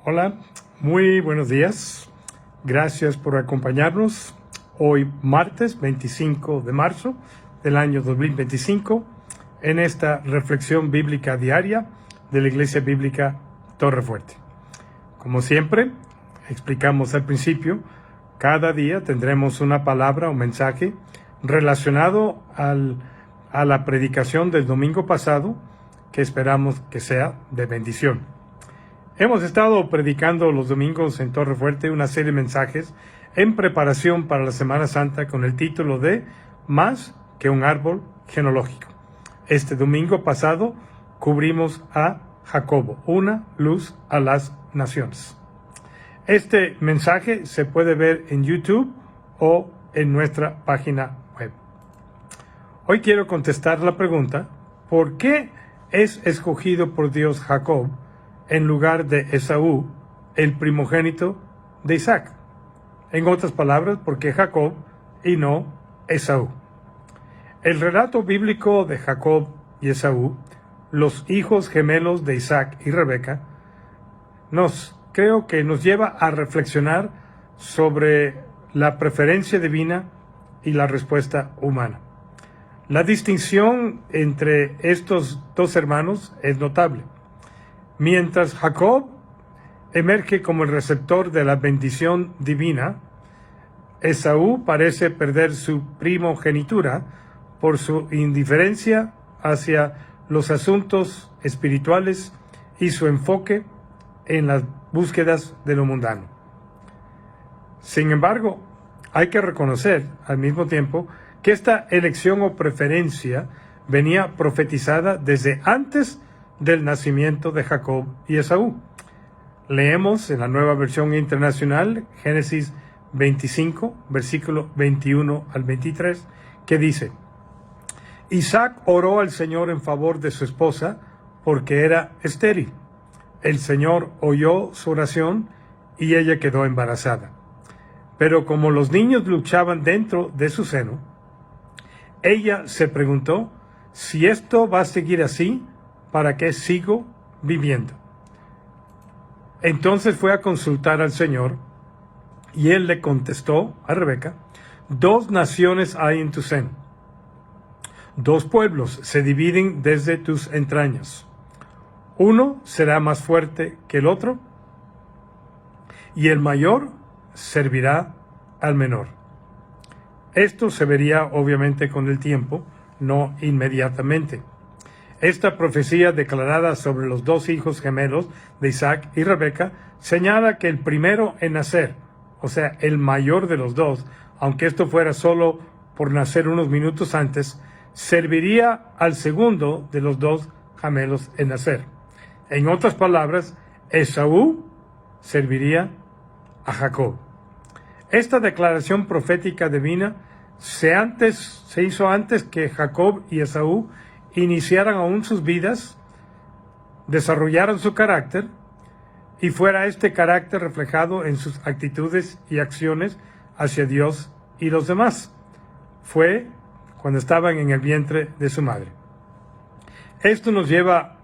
Hola, muy buenos días. Gracias por acompañarnos hoy martes 25 de marzo del año 2025 en esta reflexión bíblica diaria de la Iglesia Bíblica Torre Fuerte. Como siempre, explicamos al principio, cada día tendremos una palabra o mensaje relacionado a la predicación del domingo pasado que esperamos que sea de bendición. Hemos estado predicando los domingos en Torre Fuerte una serie de mensajes en preparación para la Semana Santa con el título de Más que un árbol genealógico. Este domingo pasado cubrimos a Jacobo, una luz a las naciones. Este mensaje se puede ver en YouTube o en nuestra página web. Hoy quiero contestar la pregunta, ¿por qué es escogido por Dios Jacob en lugar de Esaú, el primogénito de Isaac? En otras palabras, ¿por qué Jacob y no Esaú? El relato bíblico de Jacob y Esaú, los hijos gemelos de Isaac y Rebeca, creo que nos lleva a reflexionar sobre la preferencia divina y la respuesta humana. La distinción entre estos dos hermanos es notable. Mientras Jacob emerge como el receptor de la bendición divina, Esaú parece perder su primogenitura por su indiferencia hacia los asuntos espirituales y su enfoque en las búsquedas de lo mundano. Sin embargo, hay que reconocer al mismo tiempo que esta elección o preferencia venía profetizada desde antes del nacimiento de Jacob y Esaú. Leemos en la Nueva Versión Internacional, Génesis 25, versículo 21 al 23, que dice: Isaac oró al Señor en favor de su esposa porque era estéril. El Señor oyó su oración y ella quedó embarazada. Pero como los niños luchaban dentro de su seno, ella se preguntó: si esto va a seguir así, ¿para qué sigo viviendo? Entonces fue a consultar al Señor, y él le contestó a Rebeca: 2 naciones hay en tu seno, 2 pueblos se dividen desde tus entrañas. Uno será más fuerte que el otro, y el mayor servirá al menor. Esto se vería obviamente con el tiempo, no inmediatamente. Esta profecía declarada sobre los 2 hijos gemelos de Isaac y Rebeca señala que el primero en nacer, o sea, el mayor de los 2, aunque esto fuera solo por nacer unos minutos antes, serviría al segundo de los 2 gemelos en nacer. En otras palabras, Esaú serviría a Jacob. Esta declaración profética divina se hizo antes que Jacob y Esaú iniciaran aún sus vidas, desarrollaran su carácter, y fuera este carácter reflejado en sus actitudes y acciones hacia Dios y los demás. Fue cuando estaban en el vientre de su madre. Esto nos lleva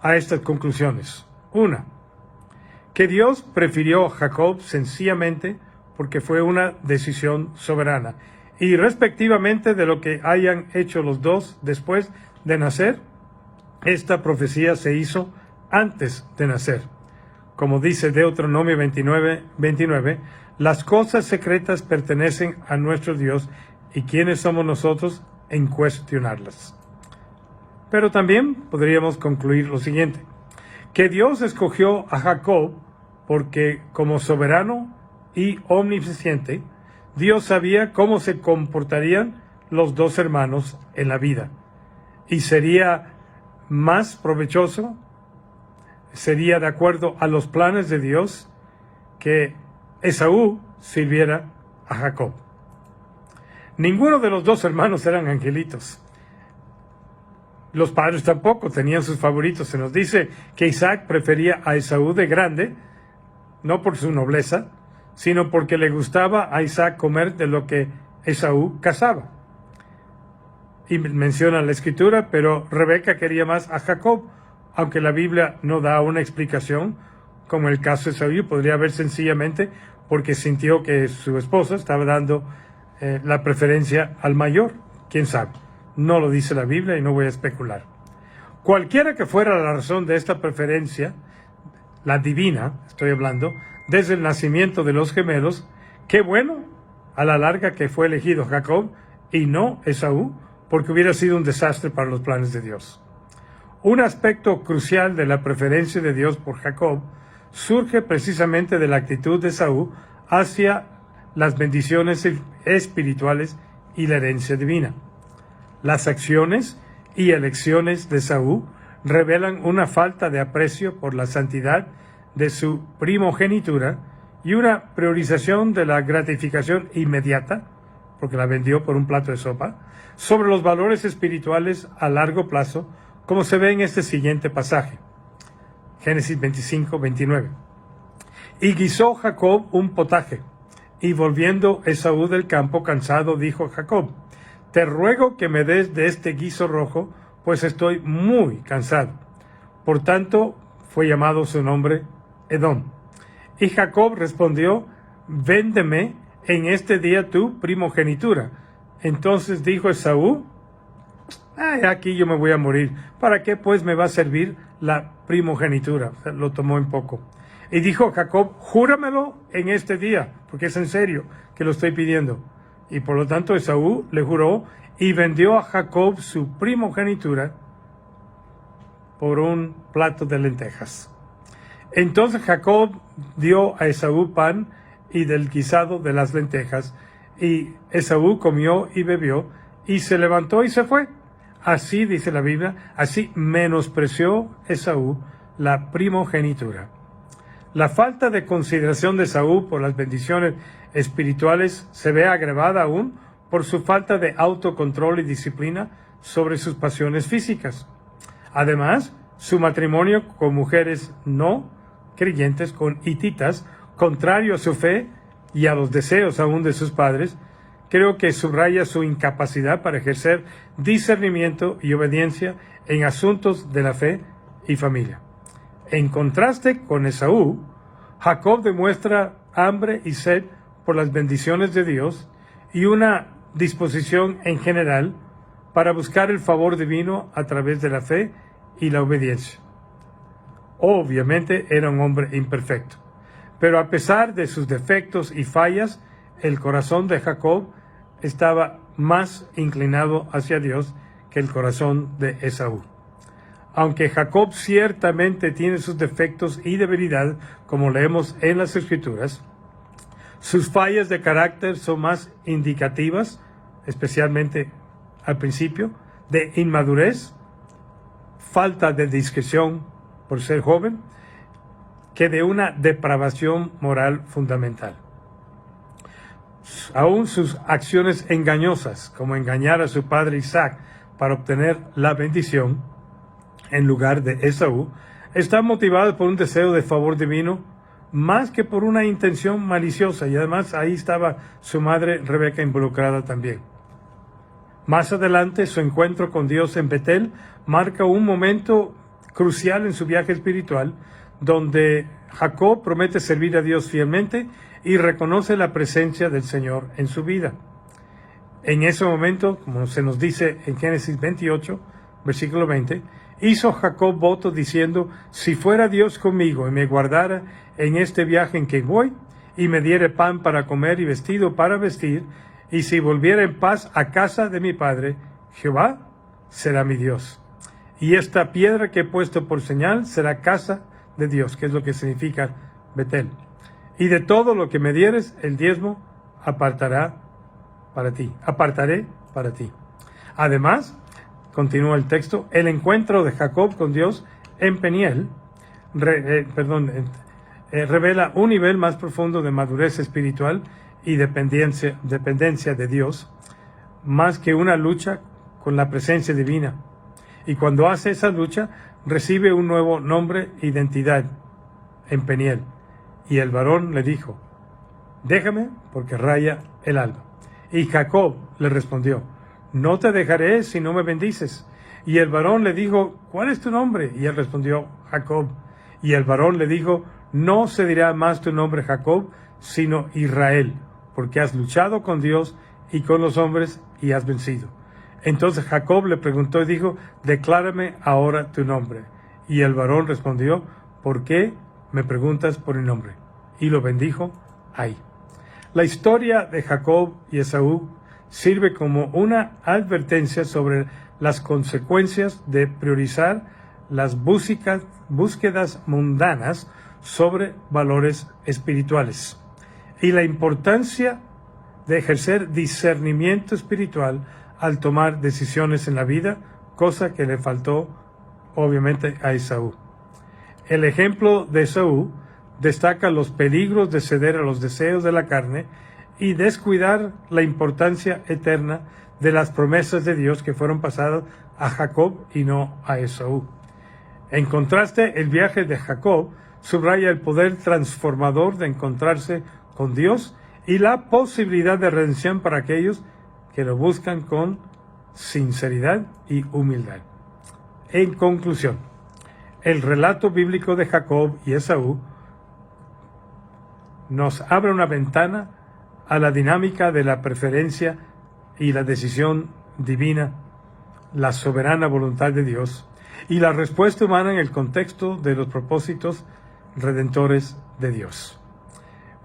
a estas conclusiones. 1. Que Dios prefirió a Jacob sencillamente porque fue una decisión soberana, y respectivamente de lo que hayan hecho los 2 después de nacer, esta profecía se hizo antes de nacer. Como dice Deuteronomio 29, las cosas secretas pertenecen a nuestro Dios, y quiénes somos nosotros en cuestionarlas. Pero también podríamos concluir lo siguiente: que Dios escogió a Jacob porque, como soberano y omnisciente, Dios sabía cómo se comportarían los 2 hermanos en la vida, y sería más provechoso, sería de acuerdo a los planes de Dios, que Esaú sirviera a Jacob. Ninguno de los 2 hermanos eran angelitos. Los padres tampoco tenían sus favoritos. Se nos dice que Isaac prefería a Esaú de grande, no por su nobleza, sino porque le gustaba a Isaac comer de lo que Esaú cazaba. Y menciona la Escritura, pero Rebeca quería más a Jacob, aunque la Biblia no da una explicación, como el caso de Saúl. Podría haber sencillamente porque sintió que su esposa estaba dando la preferencia al mayor. ¿Quién sabe? No lo dice la Biblia y no voy a especular. Cualquiera que fuera la razón de esta preferencia, la divina, estoy hablando, desde el nacimiento de los gemelos, qué bueno a la larga que fue elegido Jacob y no Esaú, porque hubiera sido un desastre para los planes de Dios. Un aspecto crucial de la preferencia de Dios por Jacob surge precisamente de la actitud de Esaú hacia las bendiciones espirituales y la herencia divina. Las acciones y elecciones de Esaú revelan una falta de aprecio por la santidad de su primogenitura y una priorización de la gratificación inmediata, porque la vendió por un plato de sopa, sobre los valores espirituales a largo plazo, como se ve en este siguiente pasaje. Génesis 25, 29. Y guisó Jacob un potaje, y volviendo Esaú del campo cansado, dijo a Jacob: te ruego que me des de este guiso rojo, pues estoy muy cansado. Por tanto, fue llamado su nombre Edom. Y Jacob respondió: véndeme en este día tu primogenitura. Entonces dijo Esaú: aquí yo me voy a morir. ¿Para qué pues me va a servir la primogenitura? O sea, lo tomó en poco. Y dijo Jacob: júramelo en este día, porque es en serio que lo estoy pidiendo. Y por lo tanto Esaú le juró y vendió a Jacob su primogenitura por un plato de lentejas. Entonces Jacob dio a Esaú pan y del guisado de las lentejas, y Esaú comió y bebió, y se levantó y se fue. Así dice la Biblia, así menospreció Esaú la primogenitura. La falta de consideración de Esaú por las bendiciones espirituales se ve agravada aún por su falta de autocontrol y disciplina sobre sus pasiones físicas. Además, su matrimonio con mujeres no creyentes, con hititas, contrario a su fe y a los deseos aún de sus padres, creo que subraya su incapacidad para ejercer discernimiento y obediencia en asuntos de la fe y familia. En contraste con Esaú, Jacob demuestra hambre y sed por las bendiciones de Dios y una disposición en general para buscar el favor divino a través de la fe y la obediencia. Obviamente era un hombre imperfecto, pero a pesar de sus defectos y fallas, el corazón de Jacob estaba más inclinado hacia Dios que el corazón de Esaú. Aunque Jacob ciertamente tiene sus defectos y debilidades, como leemos en las Escrituras, sus fallas de carácter son más indicativas, especialmente al principio, de inmadurez, falta de discreción por ser joven, que de una depravación moral fundamental. Aún sus acciones engañosas, como engañar a su padre Isaac para obtener la bendición en lugar de Esaú, están motivadas por un deseo de favor divino más que por una intención maliciosa, y además ahí estaba su madre Rebeca involucrada también. Más adelante, su encuentro con Dios en Betel marca un momento crucial en su viaje espiritual, donde Jacob promete servir a Dios fielmente y reconoce la presencia del Señor en su vida. En ese momento, como se nos dice en Génesis 28, versículo 20, hizo Jacob voto diciendo: si fuera Dios conmigo y me guardara en este viaje en que voy, y me diere pan para comer y vestido para vestir, y si volviera en paz a casa de mi padre, Jehová será mi Dios. Y esta piedra que he puesto por señal será casa de Dios, que es lo que significa Betel. Y de todo lo que me dieres, el diezmo apartaré para ti. Además, continúa el texto, el encuentro de Jacob con Dios en Peniel revela un nivel más profundo de madurez espiritual y dependencia de Dios, más que una lucha con la presencia divina. Y cuando hace esa lucha, recibe un nuevo nombre e identidad en Peniel. Y el varón le dijo: déjame, porque raya el alba. Y Jacob le respondió: no te dejaré si no me bendices. Y el varón le dijo: ¿cuál es tu nombre? Y él respondió: Jacob. Y el varón le dijo: no se dirá más tu nombre Jacob, sino Israel, porque has luchado con Dios y con los hombres y has vencido. Entonces Jacob le preguntó y dijo, declárame ahora tu nombre. Y el varón respondió, ¿por qué me preguntas por mi nombre? Y lo bendijo ahí. La historia de Jacob y Esaú sirve como una advertencia sobre las consecuencias de priorizar las búsquedas mundanas sobre valores espirituales y la importancia de ejercer discernimiento espiritual al tomar decisiones en la vida, cosa que le faltó obviamente a Esaú. El ejemplo de Esaú destaca los peligros de ceder a los deseos de la carne y descuidar la importancia eterna de las promesas de Dios que fueron pasadas a Jacob y no a Esaú. En contraste, el viaje de Jacob subraya el poder transformador de encontrarse con Dios y la posibilidad de redención para aquellos que lo buscan con sinceridad y humildad. En conclusión, el relato bíblico de Jacob y Esaú nos abre una ventana a la dinámica de la preferencia y la decisión divina, la soberana voluntad de Dios y la respuesta humana en el contexto de los propósitos redentores de Dios.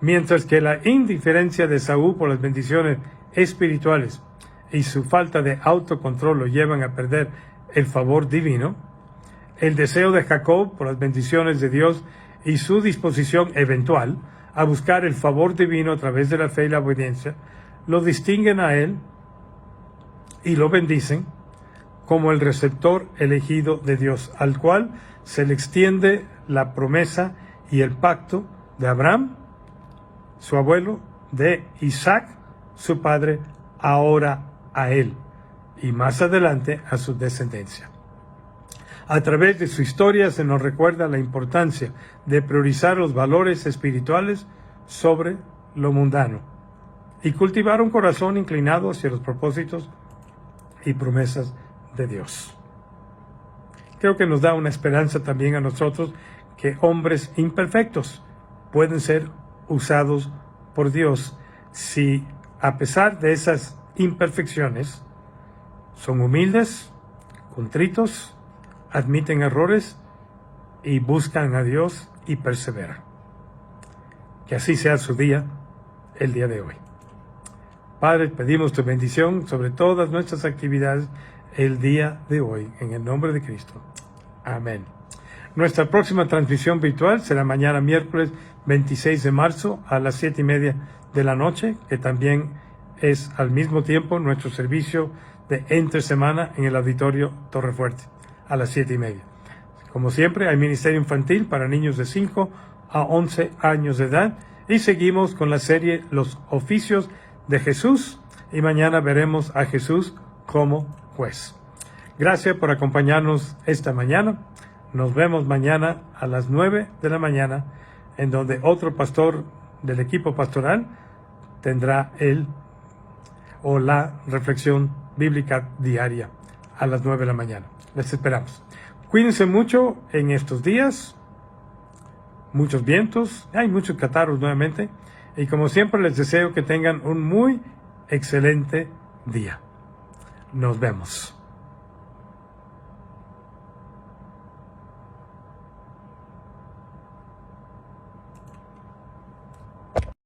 Mientras que la indiferencia de Esaú por las bendiciones espirituales y su falta de autocontrol lo llevan a perder el favor divino, el deseo de Jacob por las bendiciones de Dios y su disposición eventual a buscar el favor divino a través de la fe y la obediencia, lo distinguen a él y lo bendicen como el receptor elegido de Dios, al cual se le extiende la promesa y el pacto de Abraham, su abuelo, de Isaac, su padre, ahora a él, y más adelante a su descendencia. A través de su historia se nos recuerda la importancia de priorizar los valores espirituales sobre lo mundano y cultivar un corazón inclinado hacia los propósitos y promesas de Dios. Creo que nos da una esperanza también a nosotros que hombres imperfectos pueden ser usados por Dios si, a pesar de esas imperfecciones, son humildes, contritos, admiten errores y buscan a Dios y perseveran. Que así sea su día, el día de hoy. Padre, pedimos tu bendición sobre todas nuestras actividades el día de hoy, en el nombre de Cristo. Amén. Nuestra próxima transmisión virtual será mañana miércoles 26 de marzo a las 7:30 de la noche, que también es al mismo tiempo nuestro servicio de entre semana en el auditorio Torrefuerte, a las 7:30. Como siempre, hay ministerio infantil para niños de 5 a 11 años de edad y seguimos con la serie Los Oficios de Jesús y mañana veremos a Jesús como juez. Gracias por acompañarnos esta mañana. Nos vemos mañana a las 9 de la mañana, en donde otro pastor del equipo pastoral tendrá el o la reflexión bíblica diaria a las 9 de la mañana. Les esperamos. Cuídense mucho en estos días. Muchos vientos, hay muchos catarros nuevamente. Y como siempre les deseo que tengan un muy excelente día. Nos vemos.